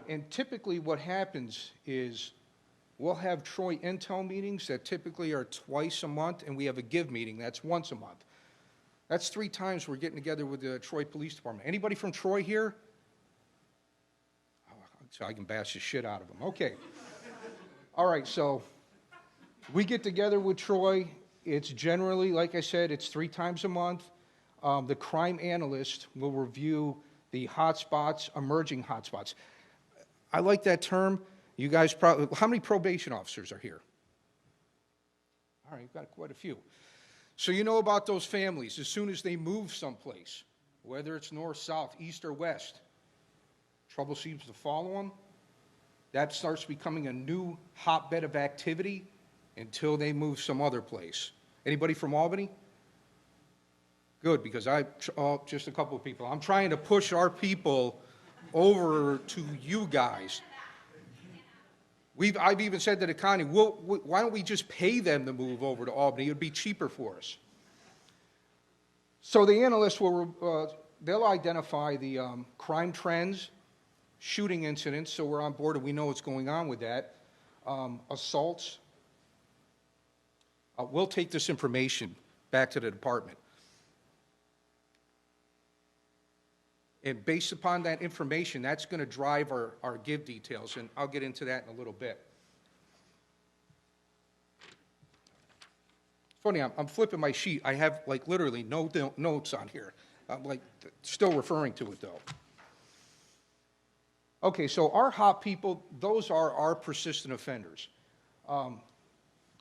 And typically what happens is we'll have Troy Intel meetings that typically are twice a month, and we have a GIVE meeting that's once a month. That's 3 times we're getting together with the Troy Police Department. Anybody from Troy here? Oh, so I can bash the shit out of them. Okay. All right, so we get together with Troy. It's generally, like I said, it's 3 times a month. The crime analyst will review the hotspots, emerging hotspots. I like that term. You guys probably, how many probation officers are here? All right, you've got quite a few. So you know about those families as soon as they move someplace, whether it's north, south, east, or west, trouble seems to follow them. That starts becoming a new hotbed of activity until they move some other place. Anybody from Albany? Good, because just a couple of people. I'm trying to push our people over to you guys. I've even said to the county, why don't we just pay them to move over to Albany? It would be cheaper for us. So the analysts they'll identify the crime trends, shooting incidents, so we're on board and we know what's going on with that, assaults. We'll take this information back to the department. And based upon that information, that's going to drive our GIVE details, and I'll get into that in a little bit. Funny, I'm flipping my sheet. I have, like, literally no notes on here. I'm, like, still referring to it, though. Okay, so our hot people, those are our persistent offenders.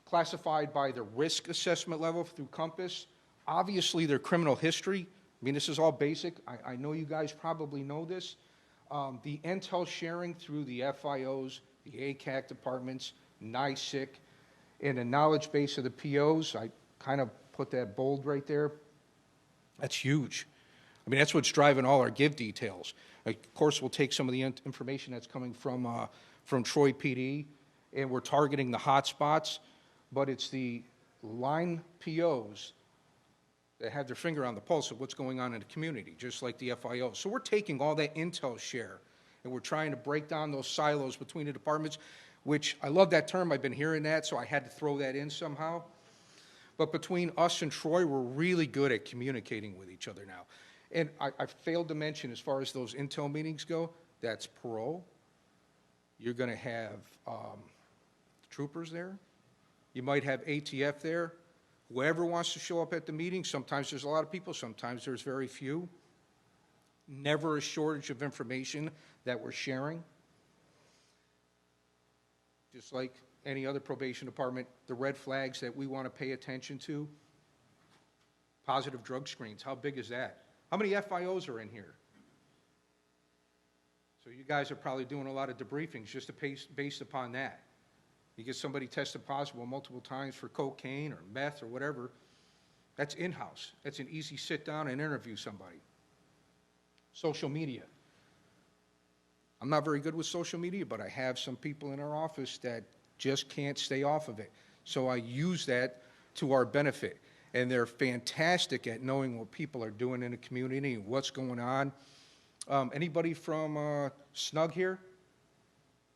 Classified by the risk assessment level through Compass. Obviously, their criminal history. I mean, this is all basic. I know you guys probably know this. The intel sharing through the FIOs, the ACAC departments, NISIC, and the knowledge base of the POs. I kind of put that bold right there. That's huge. I mean, that's what's driving all our GIVE details. Of course, we'll take some of the information that's coming from Troy PD, and we're targeting the hot spots, but it's the line POs that have their finger on the pulse of what's going on in the community, just like the FIO. So we're taking all that intel share, and we're trying to break down those silos between the departments, which I love that term. I've been hearing that, so I had to throw that in somehow. But between us and Troy, we're really good at communicating with each other now. And I failed to mention, as far as those intel meetings go, that's parole. You're going to have troopers there. You might have ATF there. Whoever wants to show up at the meeting, sometimes there's a lot of people, sometimes there's very few. Never a shortage of information that we're sharing. Just like any other probation department, the red flags that we want to pay attention to. Positive drug screens, how big is that? How many FIOs are in here? So you guys are probably doing a lot of debriefings just based upon that. You get somebody tested positive multiple times for cocaine or meth or whatever, that's in-house. That's an easy sit down and interview somebody. Social media. I'm not very good with social media, but I have some people in our office that just can't stay off of it. So I use that to our benefit. And they're fantastic at knowing what people are doing in the community and what's going on. Anybody from Snug here?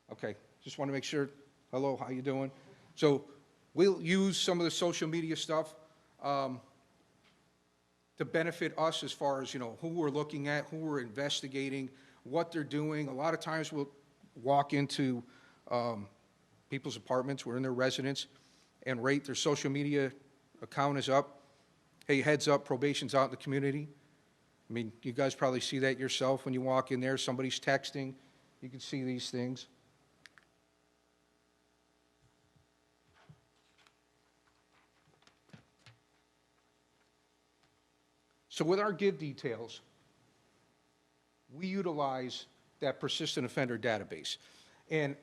Okay, just want to make sure. Hello, how you doing? So we'll use some of the social media stuff to benefit us as far as, who we're looking at, who we're investigating, what they're doing. A lot of times we'll walk into people's apartments, we're in their residence, and rate their social media account is up. Hey, heads up, probation's out in the community. I mean, you guys probably see that yourself when you walk in there. Somebody's texting. You can see these things. So with our GIVE details, we utilize that persistent offender database. And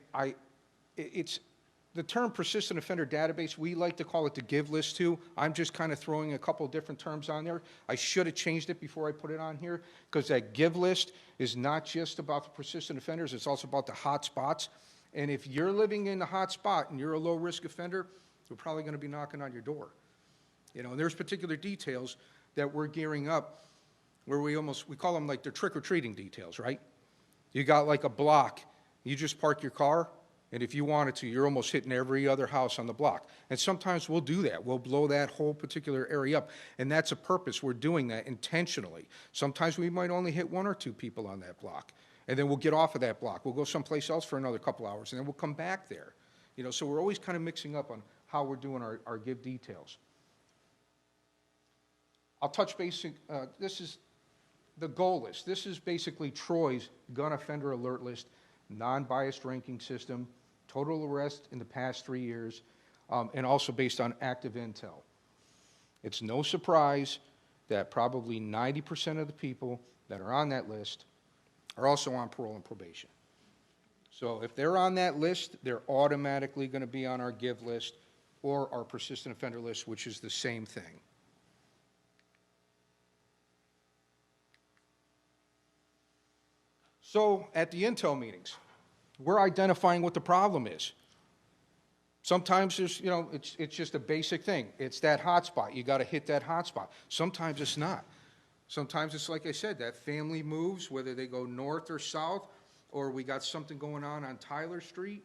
it's the term persistent offender database, we like to call it the GIVE list too. I'm just kind of throwing a couple of different terms on there. I should have changed it before I put it on here, because that GIVE list is not just about the persistent offenders, it's also about the hot spots. And if you're living in the hot spot and you're a low risk offender, we're probably going to be knocking on your door. And there's particular details that we're gearing up where we call them like the trick-or-treating details, right? You got like a block, you just park your car, and if you wanted to, you're almost hitting every other house on the block. And sometimes we'll do that. We'll blow that whole particular area up, and that's a purpose. We're doing that intentionally. Sometimes we might only hit 1 or 2 people on that block, and then we'll get off of that block. We'll go someplace else for another couple hours, and then we'll come back there. You know, so we're always kind of mixing up on how we're doing our give details. I'll touch basic, this is the goal list. This is basically Troy's gun offender alert list, non-biased ranking system, total arrest in the past 3 years, and also based on active intel. It's no surprise that probably 90% of the people that are on that list are also on parole and probation. So if they're on that list, they're automatically going to be on our give list or our persistent offender list, which is the same thing. So at the intel meetings, we're identifying what the problem is. Sometimes there's, you know, it's just a basic thing. It's that hotspot. You got to hit that hotspot. Sometimes it's not. Sometimes it's like I said, that family moves, whether they go north or south, or we got something going on Tyler Street,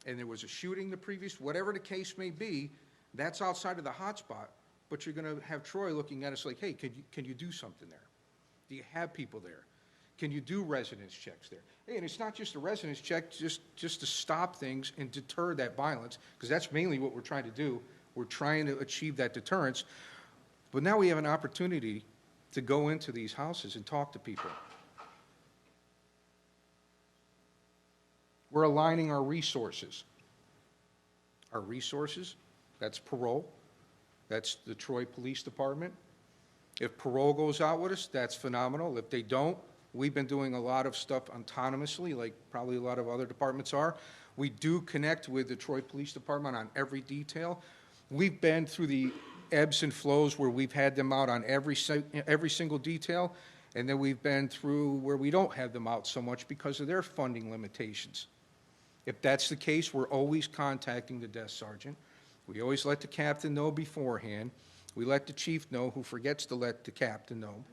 and there was a shooting the previous, whatever the case may be, that's outside of the hotspot. But you're going to have Troy looking at us like, hey, can you do something there? Do you have people there? Can you do residence checks there? Hey, and it's not just a residence check, just to stop things and deter that violence, because that's mainly what we're trying to do. We're trying to achieve that deterrence. But now we have an opportunity to go into these houses and talk to people. We're aligning our resources. Our resources, that's parole. That's the Troy Police Department. If parole goes out with us, that's phenomenal. If they don't, we've been doing a lot of stuff autonomously, like probably a lot of other departments are. We do connect with the Troy Police Department on every detail. We've been through the ebbs and flows where we've had them out on every single detail, and then we've been through where we don't have them out so much because of their funding limitations. If that's the case, we're always contacting the desk sergeant. We always let the captain know beforehand. We let the chief know, who forgets to let the captain know.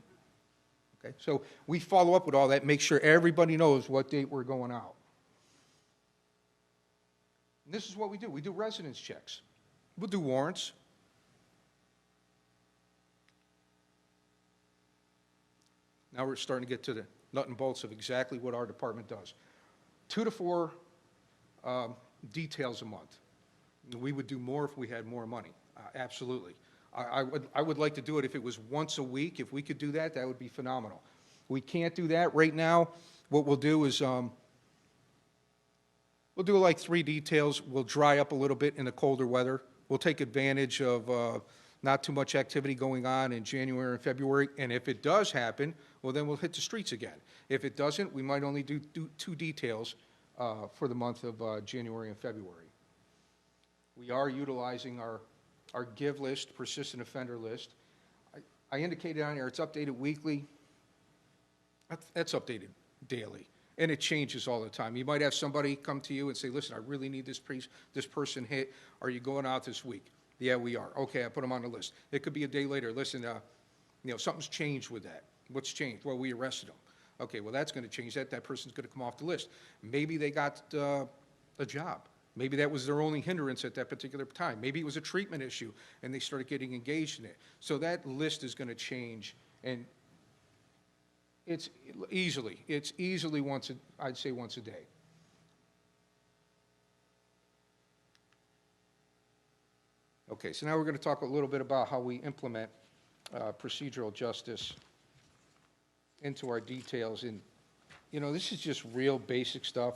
Okay, so we follow up with all that, make sure everybody knows what date we're going out. And this is what we do. We do residence checks. We'll do warrants. Now we're starting to get to the nut and bolts of exactly what our department does. 2 to 4 details a month. We would do more if we had more money. Absolutely. I would like to do it if it was once a week. If we could do that, that would be phenomenal. We can't do that right now. What we'll do is we'll do like 3 details. We'll dry up a little bit in the colder weather. We'll take advantage of not too much activity going on in January and February. And if it does happen, well, then we'll hit the streets again. If it doesn't, we might only do 2 details for the month of January and February. We are utilizing our give list, persistent offender list. I indicated on here it's updated weekly. That's updated daily, and it changes all the time. You might have somebody come to you and say, listen, I really need this person hit. Are you going out this week? Yeah, we are. Okay, I put them on the list. It could be a day later. Listen, something's changed with that. What's changed? Well, we arrested them. Okay, well, that's going to change that. That person's going to come off the list. Maybe they got a job. Maybe that was their only hindrance at that particular time. Maybe it was a treatment issue, and they started getting engaged in it. So that list is going to change, and it's easily I'd say once a day. Okay, so now we're going to talk a little bit about how we implement procedural justice into our details. And, this is just real basic stuff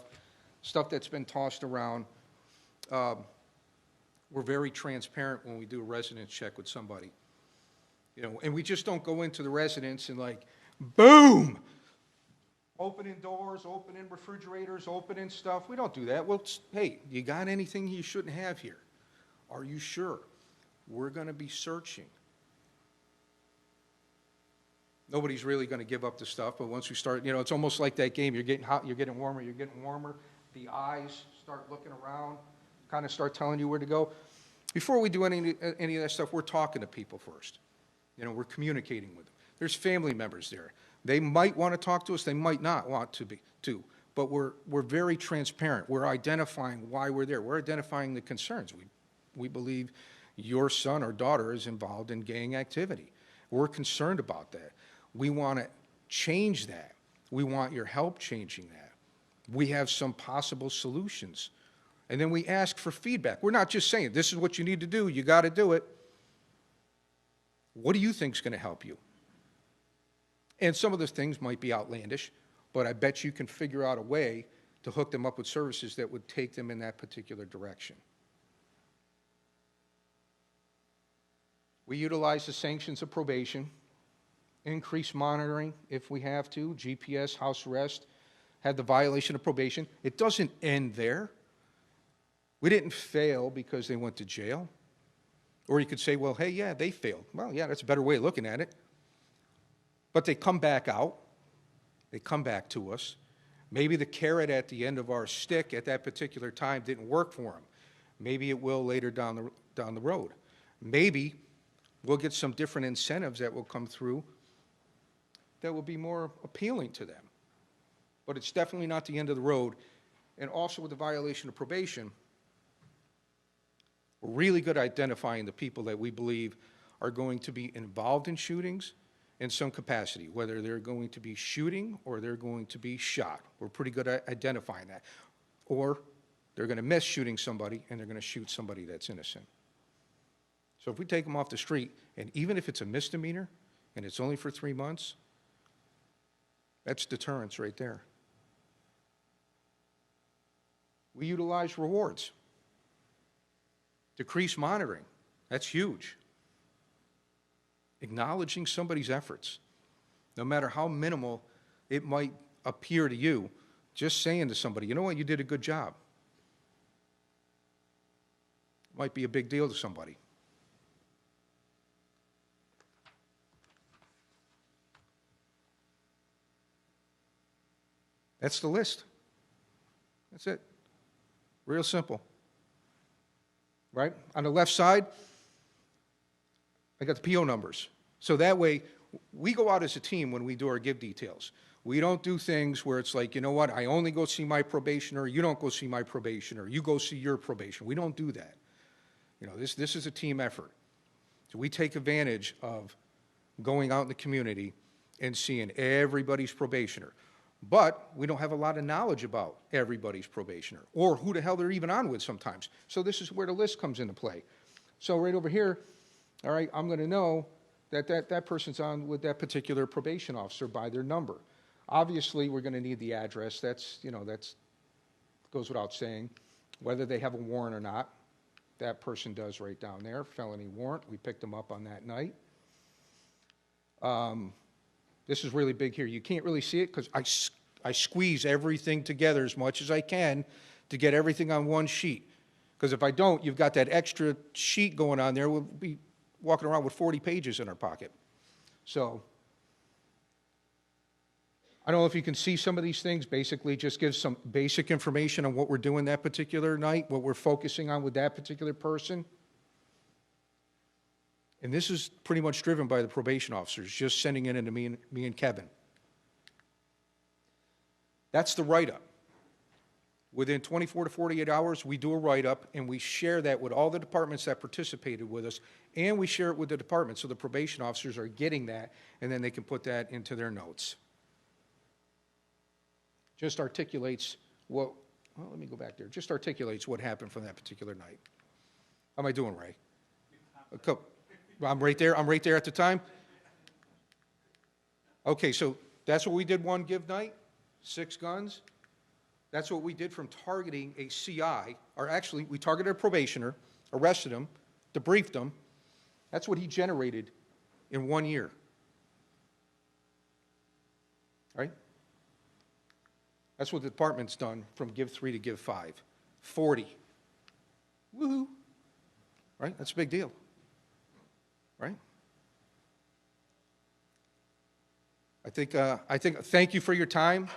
that's been tossed around. We're very transparent when we do a residence check with somebody. And we just don't go into the residence and like, boom, opening doors, opening refrigerators, opening stuff. We don't do that. Well, hey, you got anything you shouldn't have here? Are you sure? We're going to be searching. Nobody's really going to give up the stuff, but once we start, it's almost like that game. You're getting hot, you're getting warmer, you're getting warmer. The eyes start looking around, kind of start telling you where to go. Before we do any of that stuff, we're talking to people first. We're communicating with them. There's family members there. They might want to talk to us, they might not want to, but we're very transparent. We're identifying why we're there. We're identifying the concerns. We believe your son or daughter is involved in gang activity. We're concerned about that. We want to change that. We want your help changing that. We have some possible solutions. And then we ask for feedback. We're not just saying, this is what you need to do, you got to do it. What do you think is going to help you? And some of those things might be outlandish, but I bet you can figure out a way to hook them up with services that would take them in that particular direction. We utilize the sanctions of probation, increase monitoring if we have to, GPS, house arrest, had the violation of probation. It doesn't end there. We didn't fail because they went to jail. Or you could say, well, hey, yeah, they failed. Well, yeah, that's a better way of looking at it. But they come back out. They come back to us. Maybe the carrot at the end of our stick at that particular time didn't work for them. Maybe it will later down the road. Maybe we'll get some different incentives that will come through that will be more appealing to them. But it's definitely not the end of the road. And also with the violation of probation, we're really good at identifying the people that we believe are going to be involved in shootings in some capacity, whether they're going to be shooting or they're going to be shot. We're pretty good at identifying that. Or they're going to miss shooting somebody and they're going to shoot somebody that's innocent. So if we take them off the street, and even if it's a misdemeanor and it's only for 3 months, that's deterrence right there. We utilize rewards. Decrease monitoring. That's huge. Acknowledging somebody's efforts, no matter how minimal it might appear to you, just saying to somebody, you know what, you did a good job. Might be a big deal to somebody. That's the list. That's it. Real simple. Right? On the left side, I got the PO numbers. So that way, we go out as a team when we do our give details. We don't do things where it's like, you know what, I only go see my probationer, you don't go see my probationer, you go see your probation. We don't do that. You know, this is a team effort. So we take advantage of going out in the community and seeing everybody's probationer. But we don't have a lot of knowledge about everybody's probationer or who the hell they're even on with sometimes. So this is where the list comes into play. So right over here, all right, I'm going to know that that person's on with that particular probation officer by their number. Obviously, we're going to need the address. That's goes without saying. Whether they have a warrant or not, that person does right down there, felony warrant. We picked them up on that night. This is really big here. You can't really see it because I squeeze everything together as much as I can to get everything on one sheet. Because if I don't, you've got that extra sheet going on there. We'll be walking around with 40 pages in our pocket. So I don't know if you can see some of these things. Basically, just gives some basic information on what we're doing that particular night, what we're focusing on with that particular person. And this is pretty much driven by the probation officers, just sending it into me and Kevin. That's the write-up. Within 24 to 48 hours, we do a write-up, and we share that with all the departments that participated with us, and we share it with the department, so the probation officers are getting that, and then they can put that into their notes. Just articulates what, well, let me go back there. Just articulates what happened from that particular night. How am I doing, Ray? I'm right there. I'm right there at the time. Okay, so that's what we did one give night, 6 guns. That's what we did from targeting a CI, or actually, we targeted a probationer, arrested him, debriefed him. That's what he generated in 1 year. Right? That's what the department's done from give 3 to give 5. 40. Woohoo. Right? That's a big deal. Right? I think, thank you for your time.